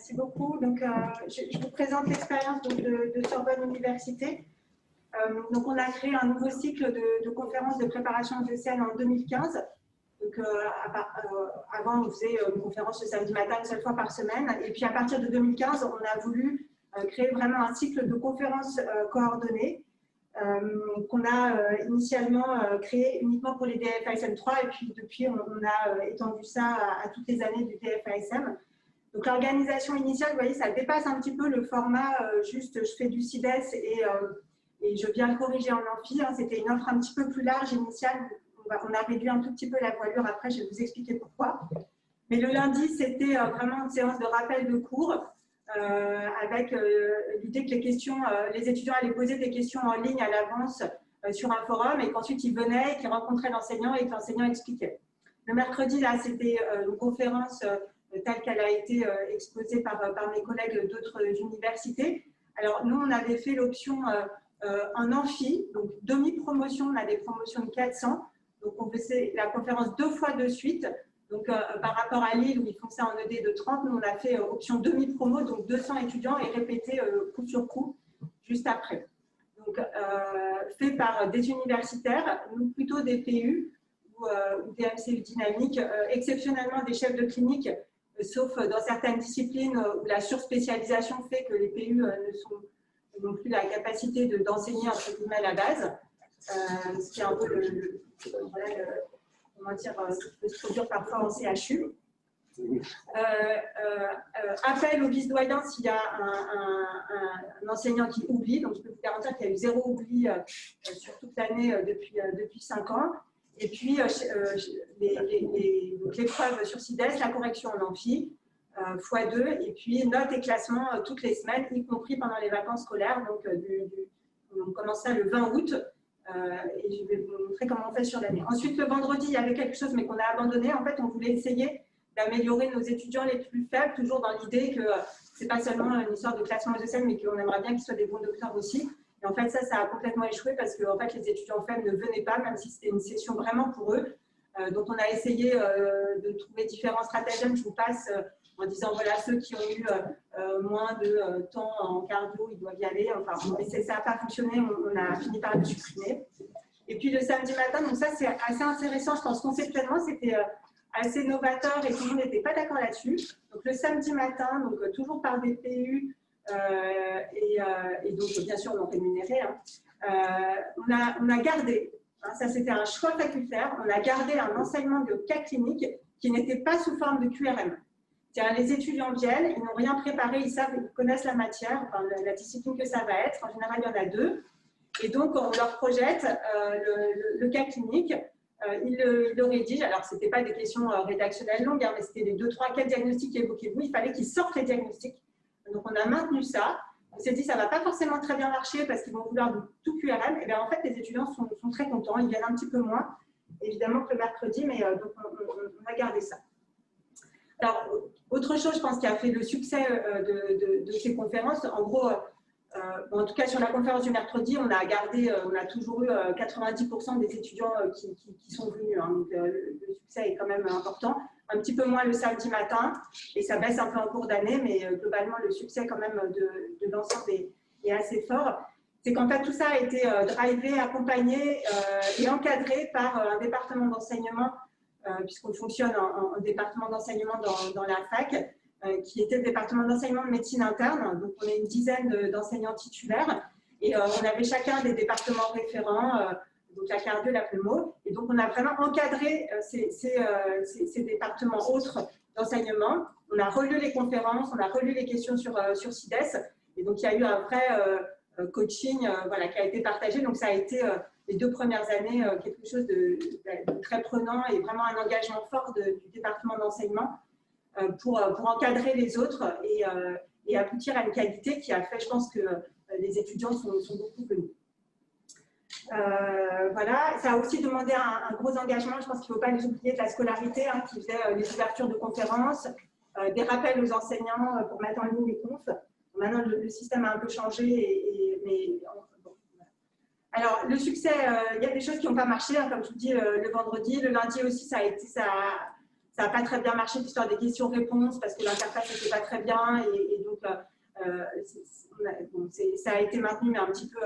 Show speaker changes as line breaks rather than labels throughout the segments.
Merci beaucoup. Donc, je vous présente l'expérience de Sorbonne Université. Donc, on a créé un nouveau cycle de conférences de préparation aux ECN en 2015. Donc, avant, on faisait une conférence le samedi matin une seule fois par semaine. Et puis, à partir de 2015, on a voulu créer vraiment un cycle de conférences coordonnées qu'on a initialement créé uniquement pour les DFASM 3. Et puis, depuis, on a étendu ça à toutes les années du DFASM. Donc, l'organisation initiale, vous voyez, ça dépasse un petit peu le format juste je fais du CIDES et je viens le corriger en amphi. Hein. C'était une offre un petit peu plus large initiale. On a réduit un tout petit peu la voilure. Après, je vais vous expliquer pourquoi. Mais le lundi, c'était vraiment une séance de rappel de cours avec l'idée que les étudiants allaient poser des questions en ligne à l'avance sur un forum et qu'ensuite ils venaient, qu'ils rencontraient l'enseignant et que l'enseignant expliquait. Le mercredi, là, c'était une conférence telle qu'elle a été exposée par mes collègues d'autres universités. Alors, nous, on avait fait l'option en amphi, donc demi-promotion, on a des promotions de 400. Donc, on faisait la conférence 2 fois de suite. Donc, par rapport à Lille, où ils font ça en ED de 30, nous, on a fait option demi-promo, donc 200 étudiants et répété coup sur coup juste après. Donc, fait par des universitaires, nous plutôt des PU ou des MCU dynamiques, exceptionnellement des chefs de clinique, sauf dans certaines disciplines où la surspécialisation fait que les PU n'ont plus la capacité d'enseigner entre guillemets à la base, ce qui est un peu comment dire, peut se produire parfois en CHU. Appel au vice-doyen s'il y a un enseignant qui oublie, donc je peux vous garantir qu'il y a eu 0 oubli sur toute l'année depuis 5 ans. Et puis, l'épreuve sur CIDES, la correction en amphi, x2, et puis notes et classements toutes les semaines, y compris pendant les vacances scolaires. Donc, on commence ça le 20 août, et je vais vous montrer comment on fait sur l'année. Ensuite, le vendredi, il y avait quelque chose, mais qu'on a abandonné. En fait, on voulait essayer d'améliorer nos étudiants les plus faibles, toujours dans l'idée que ce n'est pas seulement une histoire de classement ESL, mais qu'on aimerait bien qu'ils soient des bons docteurs aussi. Et en fait, ça a complètement échoué parce que en fait, les étudiants faibles ne venaient pas, même si c'était une session vraiment pour eux. Donc, on a essayé de trouver différents stratagèmes. Je vous passe en disant, voilà, ceux qui ont eu moins de temps en cardio, ils doivent y aller. Enfin, ça n'a pas fonctionné, on a fini par le supprimer. Et puis, le samedi matin, donc ça, c'est assez intéressant. Je pense conceptuellement, c'était assez novateur et tout le monde n'était pas d'accord là-dessus. Donc, le samedi matin, donc, toujours par des PU, et donc, bien sûr, non rémunérés, hein, on a gardé, hein, ça c'était un choix facultaire, on a gardé un enseignement de cas cliniques qui n'était pas sous forme de QRM. Les étudiants viennent, ils n'ont rien préparé, ils savent, ils connaissent la matière, enfin, la discipline que ça va être. En général, il y en a 2. Et donc, on leur projette le cas clinique. Ils le rédigent. Alors, ce n'était pas des questions rédactionnelles longues, hein, mais c'était les 2, 3, quels diagnostics évoquez-vous. Il fallait qu'ils sortent les diagnostics. Donc, on a maintenu ça. On s'est dit, ça ne va pas forcément très bien marcher parce qu'ils vont vouloir tout QRM. Et bien, en fait, les étudiants sont très contents. Ils viennent un petit peu moins, évidemment, que le mercredi, mais donc, on a gardé ça. Alors, autre chose, je pense, qui a fait le succès de ces conférences, en gros, bon, en tout cas sur la conférence du mercredi, on a toujours eu 90% des étudiants qui sont venus. Hein, donc, le succès est quand même important. Un petit peu moins le samedi matin, et ça baisse un peu en cours d'année, mais globalement, le succès quand même de l'ensemble est assez fort. C'est qu'en fait, tout ça a été drivé, accompagné et encadré par un département d'enseignement, puisqu'on fonctionne en département d'enseignement dans la fac, qui était le département d'enseignement de médecine interne. Donc, on est une dizaine d'enseignants titulaires et on avait chacun des départements référents, donc la cardio, la pneumo. Et donc, on a vraiment encadré ces départements autres d'enseignement. On a relu les conférences, on a relu les questions sur CIDES. Et donc, il y a eu un vrai coaching voilà, qui a été partagé. Donc, ça a été les 2 premières années quelque chose de très prenant et vraiment un engagement fort du département d'enseignement pour encadrer les autres et aboutir à une qualité qui a fait, je pense, que les étudiants sont beaucoup venus. Voilà, ça a aussi demandé un gros engagement, je pense qu'il ne faut pas les oublier, de la scolarité, hein, qui faisait les ouvertures de conférences, des rappels aux enseignants pour mettre en ligne les confs. Maintenant, le système a un peu changé, mais bon, voilà. Alors, le succès, il y a des choses qui n'ont pas marché, hein, comme je vous dis, le vendredi, le lundi aussi, ça ça n'a pas très bien marché l'histoire des questions-réponses parce que l'interface n'était pas très bien et donc ça a été maintenu mais un petit peu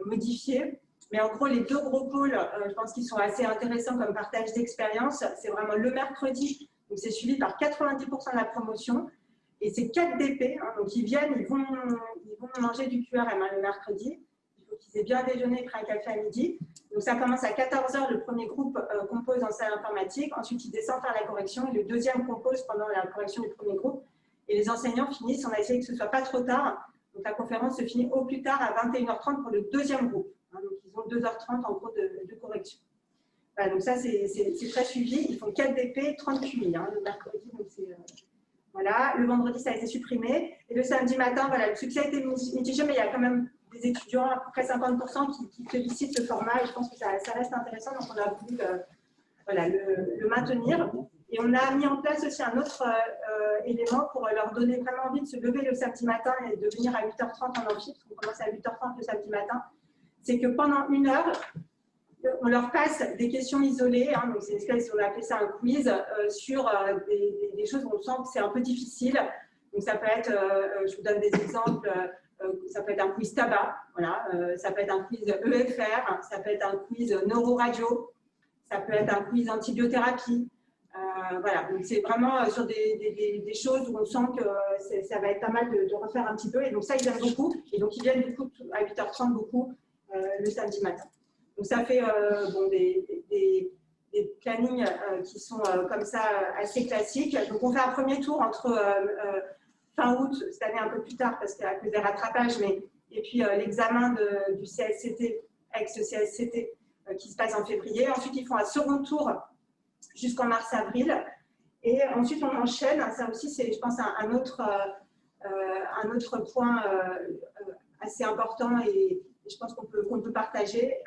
modifié. Mais en gros, les deux gros pôles, je pense qu'ils sont assez intéressants comme partage d'expérience. C'est vraiment le mercredi, donc c'est suivi par 90% de la promotion. Et c'est 4 DP, hein, donc ils viennent, ils vont manger du QRM hein, le mercredi. Il faut qu'ils aient bien déjeuné, pris un café à midi. Donc ça commence à 14 h, le premier groupe compose en salle informatique. Ensuite, ils descendent faire la correction et le deuxième compose pendant la correction du premier groupe. Et les enseignants finissent, on a essayé que ce ne soit pas trop tard. Donc la conférence se finit au plus tard à 21 h 30 pour le deuxième groupe. Hein, donc ils ont 2 h 30 en gros de correction. Voilà, donc ça, c'est très suivi. Ils font 4 DP, 30 QI hein, le mercredi. Donc voilà. Le vendredi, ça a été supprimé. Et le samedi matin, voilà, le succès a été mitigé, mais il y a quand même des étudiants, à peu près 50%, qui félicitent ce format. Et je pense que ça reste intéressant. Donc on a voulu voilà, le maintenir. Et on a mis en place aussi un autre élément pour leur donner vraiment envie de se lever le samedi matin et de venir à 8 h 30 en amphi, parce qu'on commence à 8 h 30 le samedi matin. C'est que pendant 1 heure, on leur passe des questions isolées, hein, donc c'est une espèce, on a appelé ça un quiz, sur des choses où on sent que c'est un peu difficile. Donc ça peut être, je vous donne des exemples, ça peut être un quiz tabac, voilà, ça peut être un quiz EFR, ça peut être un quiz neuroradio, ça peut être un quiz antibiothérapie. Voilà, donc c'est vraiment sur des choses où on sent que ça va être pas mal de refaire un petit peu. Et donc ça, ils viennent beaucoup. Et donc ils viennent du coup à 8 h 30 beaucoup le samedi matin. Donc ça fait bon, des plannings qui sont comme ça assez classiques. Donc on fait un premier tour entre fin août, cette année un peu plus tard parce qu'à cause des rattrapages, et puis l'examen du CSCT, ex-CSCT, qui se passe en février. Ensuite, ils font un second tour jusqu'en mars-avril. Et ensuite, on enchaîne. Ça aussi, c'est, je pense, un autre point assez important et je pense qu'on peut partager,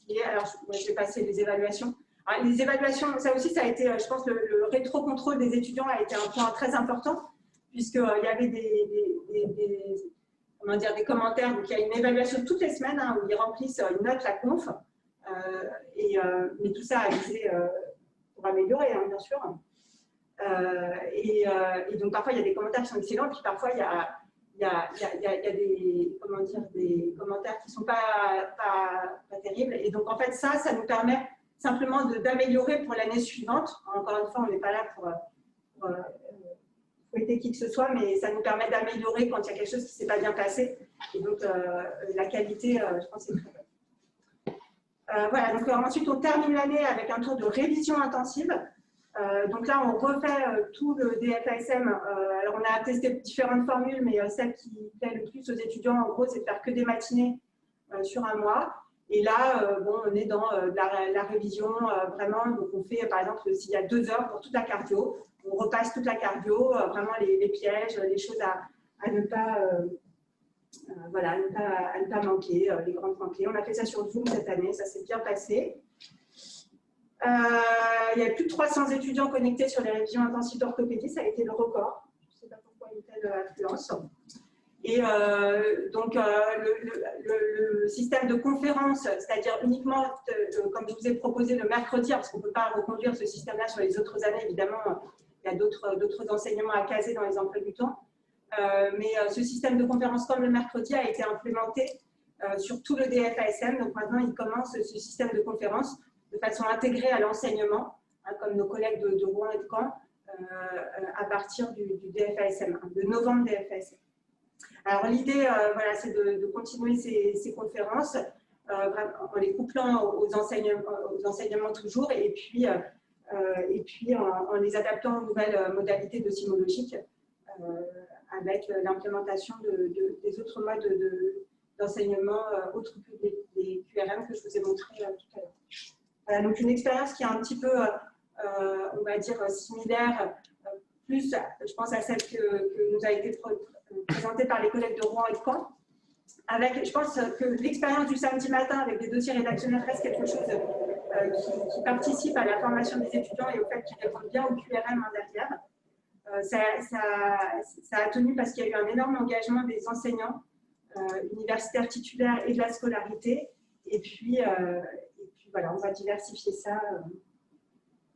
qui est, alors je vais passer les évaluations. Alors, les évaluations, ça aussi, ça a été, je pense, le rétro-contrôle des étudiants a été un point très important, puisqu'il y avait des commentaires. Donc, il y a une évaluation toutes les semaines hein, où ils remplissent une note, la conf, mais tout ça a visé pour améliorer, hein, bien sûr. Et donc, parfois, il y a des commentaires qui sont excellents, puis parfois, il y a des commentaires qui ne sont pas terribles. Et donc, en fait, ça nous permet simplement d'améliorer pour l'année suivante. Encore une fois, on n'est pas là pour fouetter qui que ce soit, mais ça nous permet d'améliorer quand il y a quelque chose qui ne s'est pas bien passé. Et donc, la qualité, je pense, c'est très bonne. Voilà, donc ensuite, on termine l'année avec un tour de révision intensive. Donc là, on refait tout le DFASM. Alors, on a testé différentes formules, mais celle qui plaît le plus aux étudiants, en gros, c'est de faire que des matinées sur un mois. Et là, bon, on est dans la révision vraiment. Donc, on fait, par exemple, s'il y a 2 heures pour toute la cardio, on repasse toute la cardio, vraiment les pièges, les choses à ne pas, voilà, à ne pas manquer, les grands points clés. On a fait ça sur Zoom cette année, ça s'est bien passé. Il y a plus de 300 étudiants connectés sur les révisions intensives d'orthopédie, ça a été le record. Je ne sais pas pourquoi une telle affluence. Et donc, le système de conférence, c'est-à-dire uniquement, comme je vous ai proposé le mercredi, parce qu'on ne peut pas reconduire ce système-là sur les autres années, évidemment, il y a d'autres enseignements à caser dans les emplois du temps. Mais ce système de conférence comme le mercredi a été implémenté sur tout le DFASM. Donc maintenant, il commence ce système de conférence de façon intégrée à l'enseignement, hein, comme nos collègues de Rouen et de Caen, à partir du DFASM, hein, de novembre DFASM. Alors l'idée, voilà, c'est de continuer ces conférences en les couplant aux enseignements toujours, et puis en les adaptant aux nouvelles modalités docimologiques avec l'implémentation des autres modes d'enseignement autres que les QRM que je vous ai montré tout à l'heure. Voilà, donc une expérience qui est un petit peu, on va dire, similaire, plus, je pense, à celle que nous a été présentée par les collègues de Rouen et de Caen. Avec, je pense que l'expérience du samedi matin avec des dossiers rédactionnels reste quelque chose qui participe à la formation des étudiants et au fait qu'ils répondent bien au QRM derrière. Ça a tenu parce qu'il y a eu un énorme engagement des enseignants universitaires titulaires et de la scolarité. Et puis voilà, on va diversifier ça